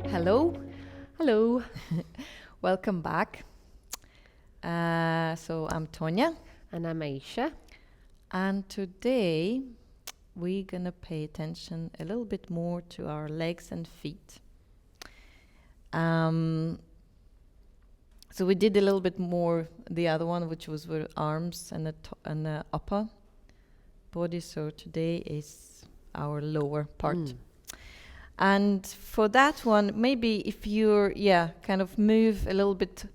Hello. Hello. Welcome back. So I'm Tonya, And I'm Aisha. and today we're gonna pay attention a little bit more to our legs and feet. So we did a little bit more the other one, which was with arms and the upper body. So today is our lower part. And for that one, maybe if you're, kind of move a little bit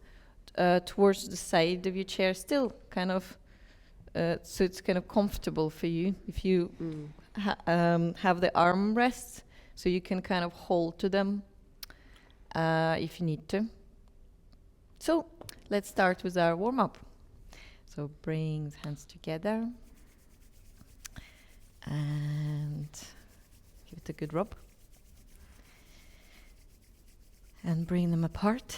towards the side of your chair, still kind of, so it's kind of comfortable for you. If you have the arm rests, so you can kind of hold to them if you need to. So let's start with our warm-up. So bring the hands together and give it a good rub. And bring them apart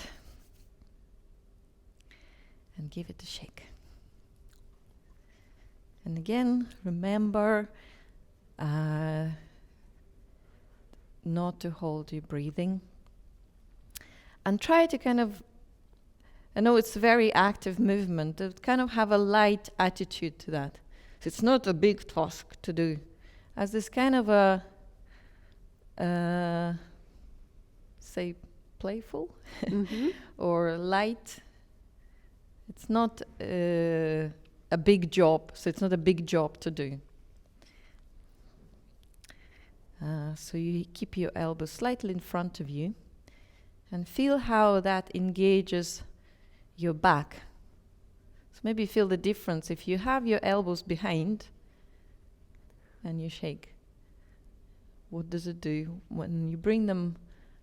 and give it a shake. And again, remember not to hold your breathing. And try to kind of, I know it's a very active movement, to kind of have a light attitude to that. So it's not a big task to do. As this kind of a, say, playful or light. It's not a big job, so it's not a big job to do. So you keep your elbows slightly in front of you and feel how that engages your back. So maybe feel the difference if you have your elbows behind and you shake. What does it do when you bring them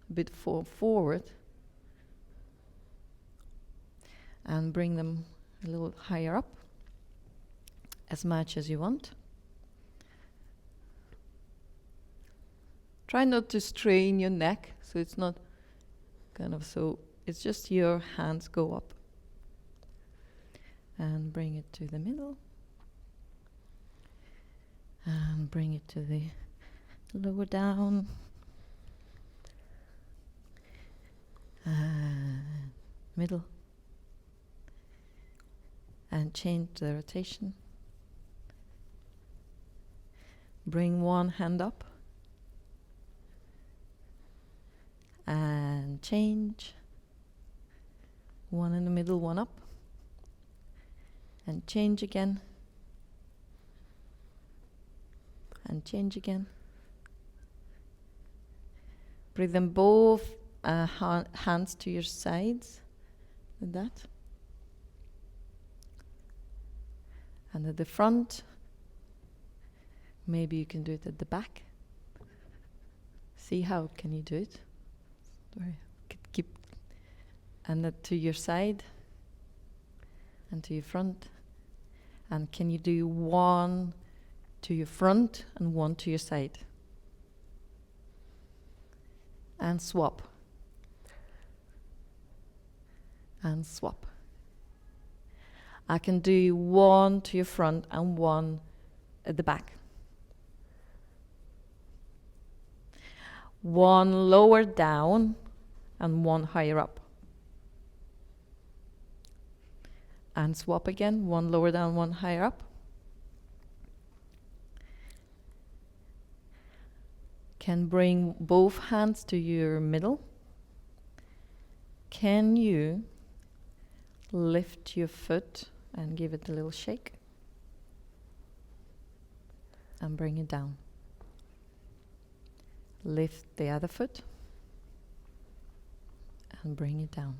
a bit forward and bring them a little higher up, as much as you want. Try not to strain your neck, so it's not kind of so, it's just your hands go up. And bring it to the middle. And bring it to the lower down. Middle. And change the rotation. Bring one hand up. And change. One in the middle, one up. And change again. And change again. Bring them both hands to your sides, like that. And at the front, maybe you can do it at the back. See how can you do it? Keep, and to your side, and to your front. And can you do one to your front and one to your side? And swap. And swap. I can do one to your front and one at the back. One lower down and one higher up. And swap again, one lower down, one higher up. Can bring both hands to your middle. Can you lift your foot and give it a little shake? And bring it down. Lift the other foot and bring it down.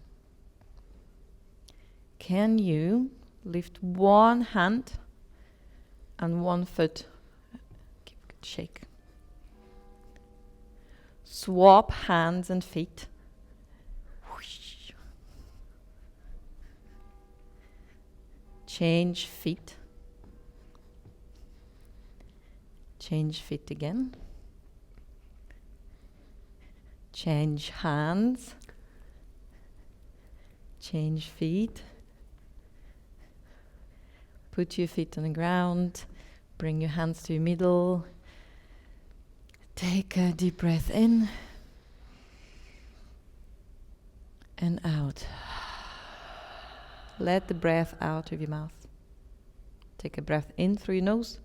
Can you lift one hand and one foot? Give a good shake. Swap hands and feet. Whoosh. Change feet. Change feet again. Change hands. Change feet. put your feet on the ground, bring your hands to your middle. Take a deep breath in and out. Let the breath out of your mouth. Take a breath in through your nose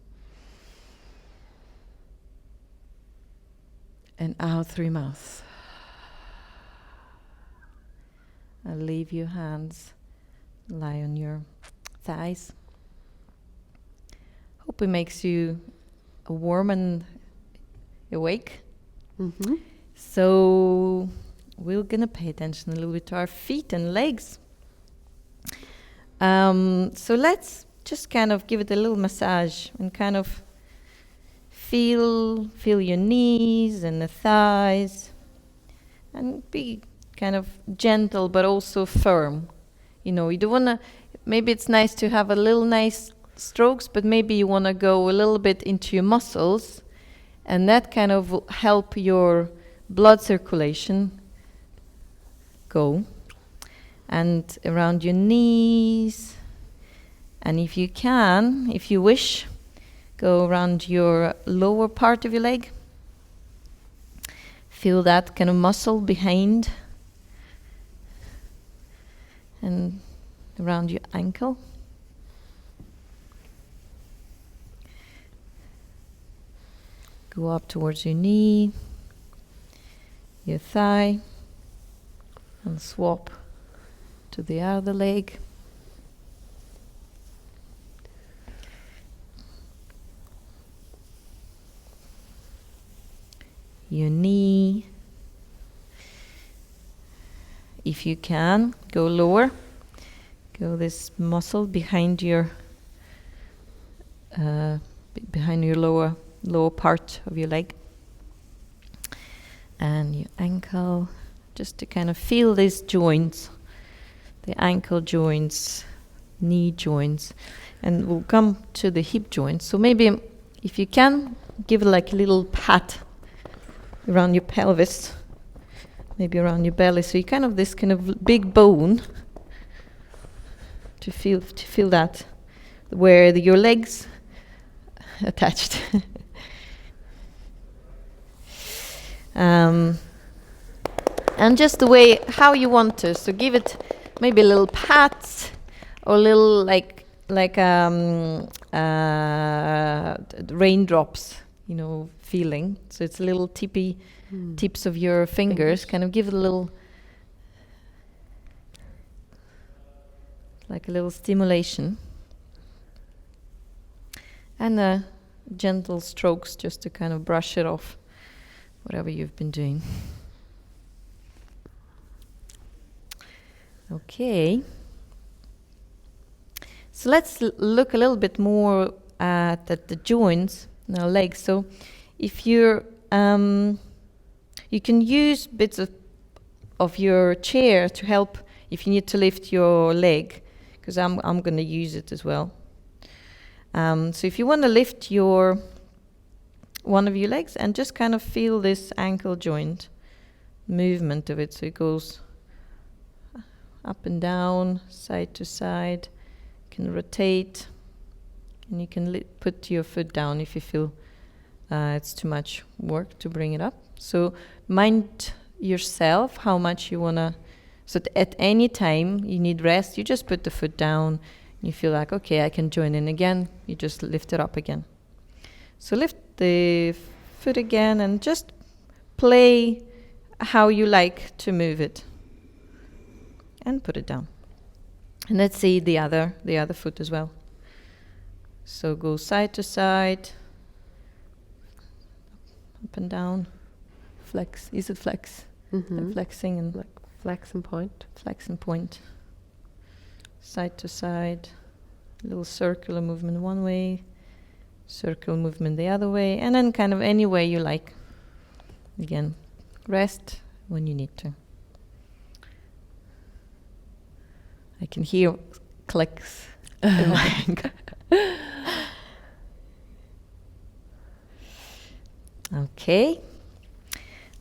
and out through your mouth. And leave your hands lie on your thighs. Hope it makes you warm and awake. Mm-hmm. So we're gonna pay attention a little bit to our feet and legs. So let's just kind of give it a little massage and kind of feel your knees and the thighs, and be kind of gentle but also firm. You know, you don't wanna. Maybe it's nice to have a little nice strokes, but maybe you wanna go a little bit into your muscles, and that kind of will help your blood circulation go. And around your knees, and if you can, if you wish, go around your lower part of your leg. Feel that kind of muscle behind and around your ankle. Go up towards your knee, your thigh, and swap to the other leg. Your knee. If you can, go lower. Go this muscle behind your lower part of your leg, and your ankle, just to kind of feel these joints, the ankle joints, knee joints, and we'll come to the hip joints. So maybe if you can, give it like a little pat around your pelvis, maybe around your belly, so you kind of this kind of big bone to feel that where your legs attached. And just the way how you want to, so give it maybe a little pat or a little like raindrops, you know, feeling. So it's a little tips of your fingers, kind of give it a little, like a little stimulation, and gentle strokes just to kind of brush it off, whatever you've been doing. Okay. So let's look a little bit more at the joints in our legs. So if you're, you can use bits of your chair to help if you need to lift your leg, because I'm going to use it as well. So if you want to lift one of your legs and just kind of feel this ankle joint movement of it, so it goes up and down, side to side, can rotate, and you can put your foot down if you feel it's too much work to bring it up. So mind yourself how much you want to, so at any time you need rest, you just put the foot down, you feel like, okay, I can join in again, you just lift it up again. So lift the foot again and just play how you like to move it, and put it down. And let's see the other foot as well. So go side to side, up and down, flex. Is it flex? Mm-hmm. And flexing and Like flex and point. Flex and point. Side to side, little circular movement one way, circle movement the other way, and then kind of any way you like. Again, rest when you need to. I can hear clicks in my ankle. Okay,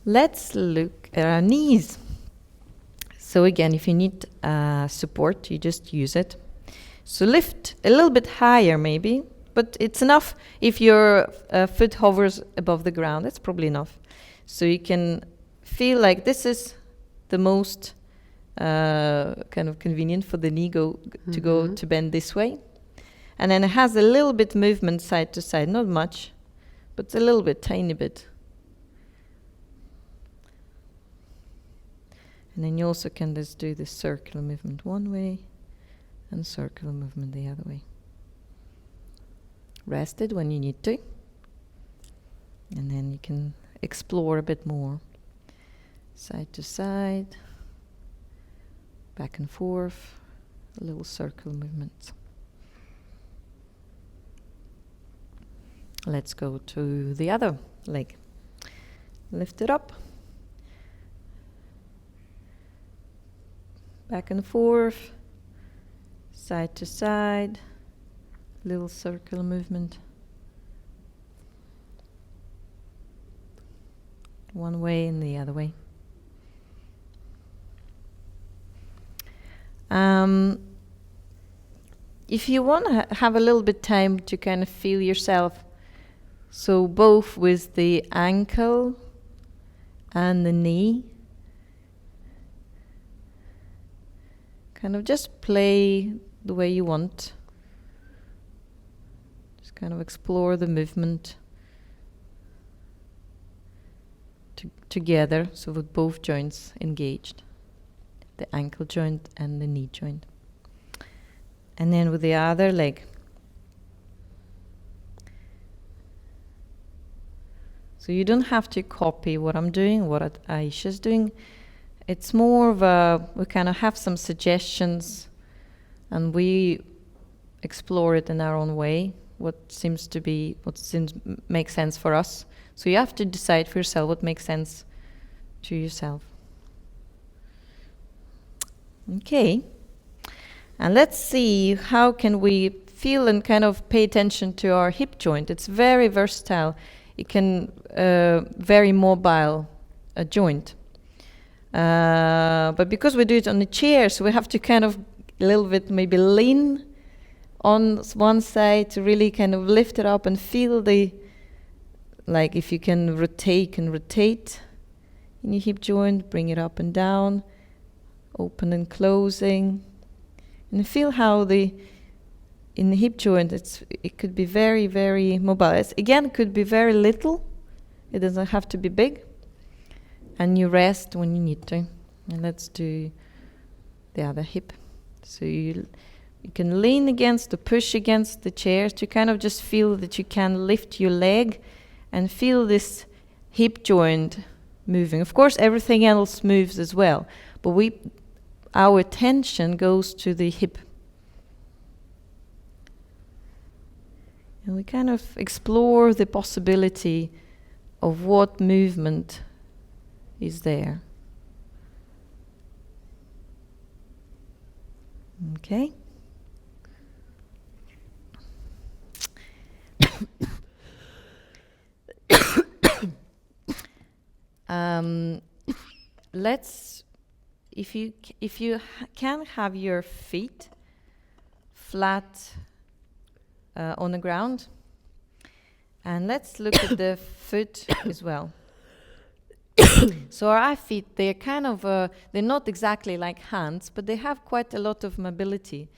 let's look at our knees. So again, if you need support, you just use it. So lift a little bit higher maybe, but it's enough if your foot hovers above the ground. That's probably enough. So you can feel like this is the most kind of convenient for the knee to go to bend this way. And then it has a little bit movement side to side, not much, but a little bit, tiny bit. And then you also can just do this circular movement one way and circular movement the other way. Rest it when you need to. And then you can explore a bit more. Side to side, back and forth, a little circular movement. Let's go to the other leg. Lift it up. Back and forth, side to side, little circular movement. One way and the other way. If you want to have a little bit time to kind of feel yourself, so both with the ankle and the knee, kind of just play the way you want. Just kind of explore the movement together, so with both joints engaged, the ankle joint and the knee joint. And then with the other leg. So you don't have to copy what I'm doing, what Aisha's doing. It's more of we kind of have some suggestions and we explore it in our own way, what makes sense for us. So you have to decide for yourself what makes sense to yourself. Okay. And let's see how can we feel and kind of pay attention to our hip joint. It's very versatile. It can very mobile joint. But because we do it on the chair, so we have to kind of a little bit maybe lean on one side to really kind of lift it up and feel like if you can rotate in your hip joint, bring it up and down, open and closing. And feel how in the hip joint, it could be very, very mobile. It could be very little. It doesn't have to be big. And you rest when you need to. And let's do the other hip. So you can lean against or push against the chair to kind of just feel that you can lift your leg and feel this hip joint moving. Of course, everything else moves as well. But our attention goes to the hip. And we kind of explore the possibility of what movement is there. Okay. If you can have your feet flat on the ground, and let's look at the foot as well. So our feet, they're kind of they're not exactly like hands, but they have quite a lot of mobility.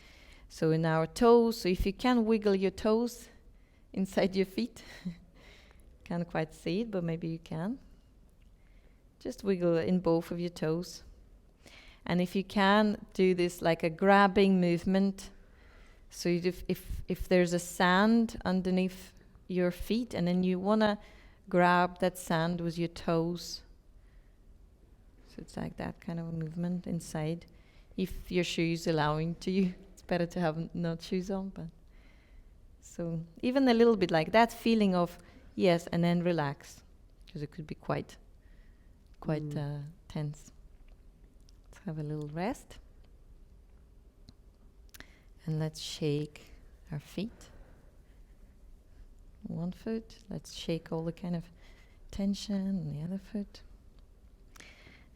So in our toes, so if you can wiggle your toes inside your feet, can't quite see it, but maybe you can. Just wiggle in both of your toes. And if you can, do this like a grabbing movement. So if there's a sand underneath your feet and then you want to grab that sand with your toes. So it's like that kind of a movement inside. If your shoes allowing to you, it's better to have not shoes on. But so even a little bit like that feeling of yes, and then relax, because it could be quite tense. Let's have a little rest. And let's shake our feet. One foot. Let's shake all the kind of tension in the other foot.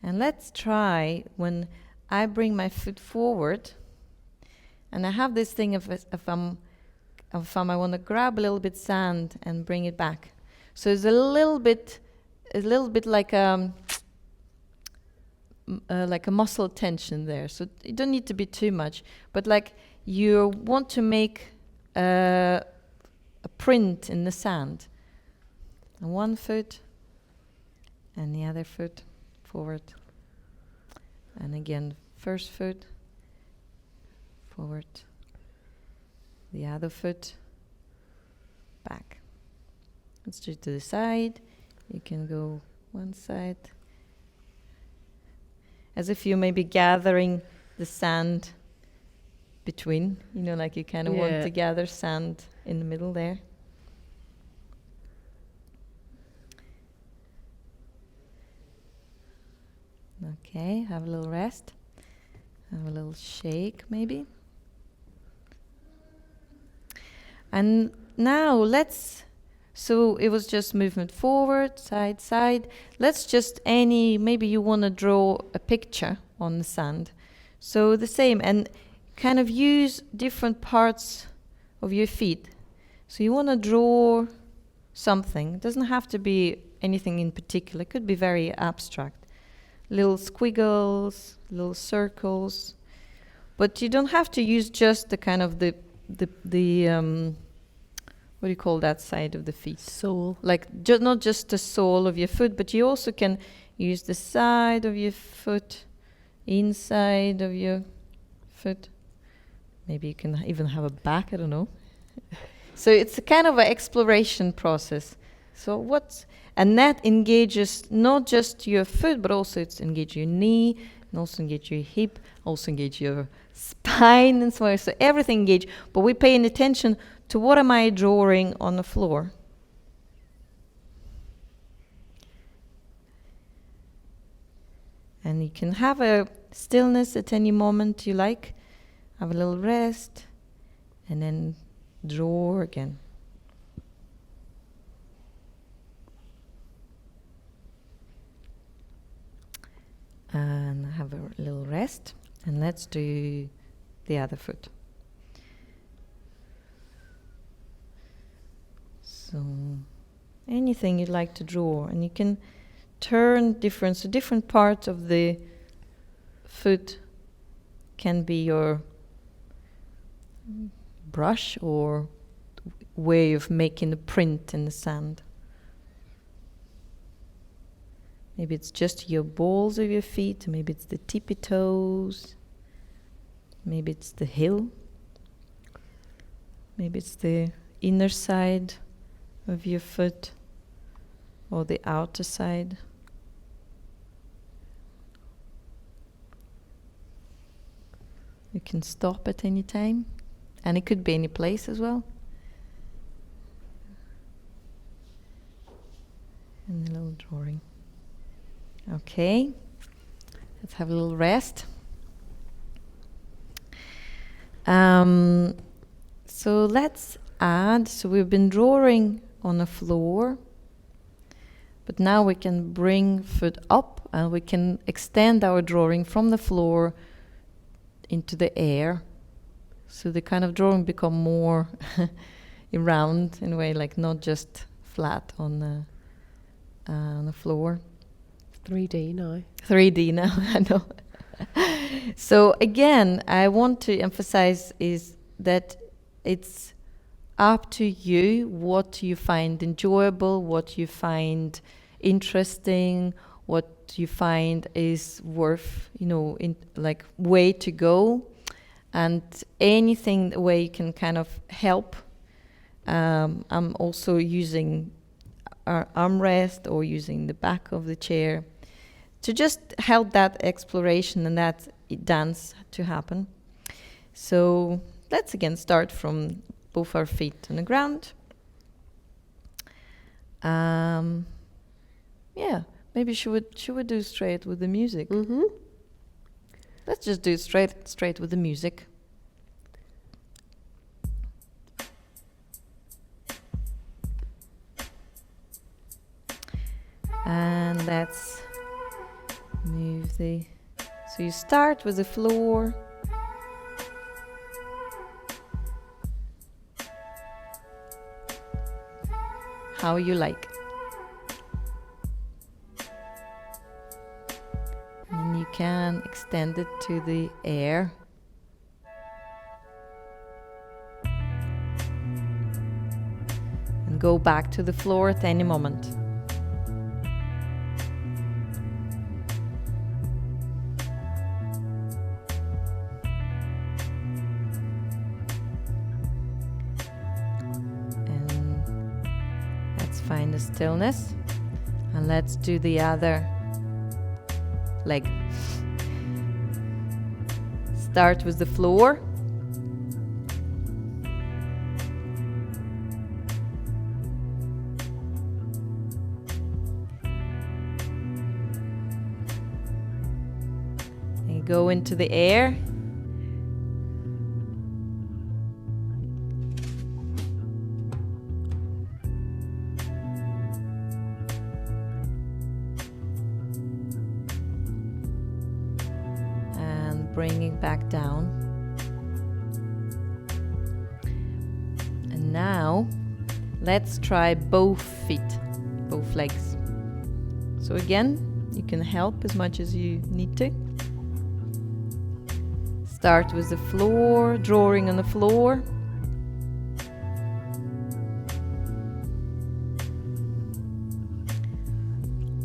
And let's try, when I bring my foot forward, And I have this thing if I want to grab a little bit sand and bring it back. So it's a little bit like like a muscle tension there. So it don't need to be too much, but like you want to make a print in the sand. And one foot and the other foot forward. And again, first foot forward. The other foot back. Let's do it to the side. You can go one side. As if you may be gathering the sand between, like you kind of want to gather sand in the middle there. Okay, have a little rest. Have a little shake maybe. And now so it was just movement forward, side, side. Let's just maybe you want to draw a picture on the sand. So the same, and kind of use different parts of your feet. So you want to draw something. It doesn't have to be anything in particular. It could be very abstract. Little squiggles, little circles. But you don't have to use just the kind of the what do you call that side of the feet? Sole. Like not just the sole of your foot, but you also can use the side of your foot, inside of your foot. Maybe you can even have a back, I don't know. So it's a kind of an exploration process. And that engages not just your foot, but also it's engage your knee, and also engage your hip, also engage your spine and so on. So everything engage, but we're paying attention to what am I drawing on the floor. And you can have a stillness at any moment you like. Have a little rest, and then draw again. And have a little rest, and let's do the other foot. So anything you'd like to draw, and you can turn different parts of the foot can be your brush or way of making a print in the sand. Maybe it's just your balls of your feet, maybe it's the tippy toes, maybe it's the heel, maybe it's the inner side of your foot or the outer side. You can stop at any time, and it could be any place as well. And a little drawing. Okay, let's have a little rest. So let's add, so we've been drawing on the floor, but now we can bring foot up and we can extend our drawing from the floor into the air. So the kind of drawing become more round in a way, like not just flat on the floor. 3D now. 3D now, I know. So again, I want to emphasize is that it's up to you what you find enjoyable, what you find interesting, what you find is worth, way to go, and anything where you can kind of help. I'm also using our armrest or using the back of the chair to just help that exploration and that dance to happen. So let's again start from both our feet on the ground. Maybe should we do straight with the music? Mm-hmm. Let's just do straight with the music. And let's move so you start with the floor, how you like. And you can extend it to the air. And go back to the floor at any moment. And let's find the stillness. And let's do the other leg. Start with the floor. And go into the air. Bringing back down. And now let's try both feet, both legs. So again, you can help as much as you need to. Start with the floor, drawing on the floor.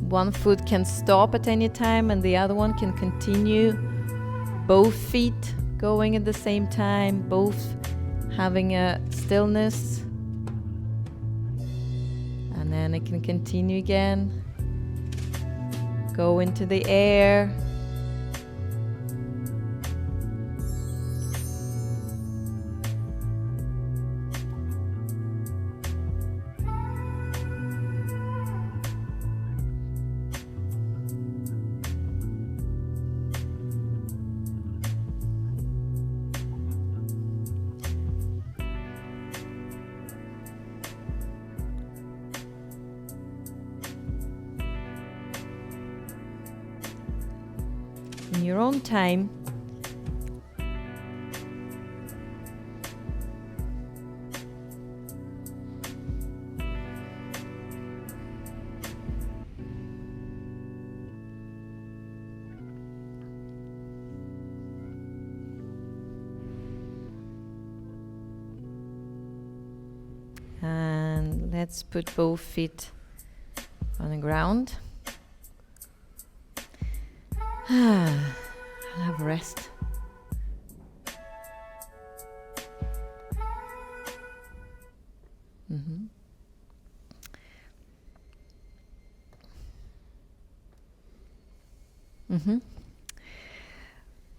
One foot can stop at any time and the other one can continue. Both feet going at the same time, both having a stillness. And then it can continue again. Go into the air. In your own time. And let's put both feet on the ground. I'll have rest.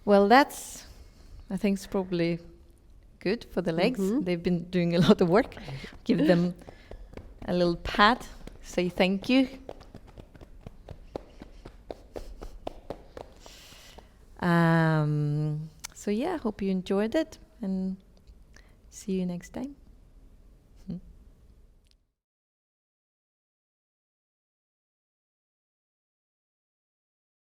Well, that's, I think, it's probably good for the legs. They've been doing a lot of work. Give them a little pat. Say thank you. So yeah, hope you enjoyed it and see you next time.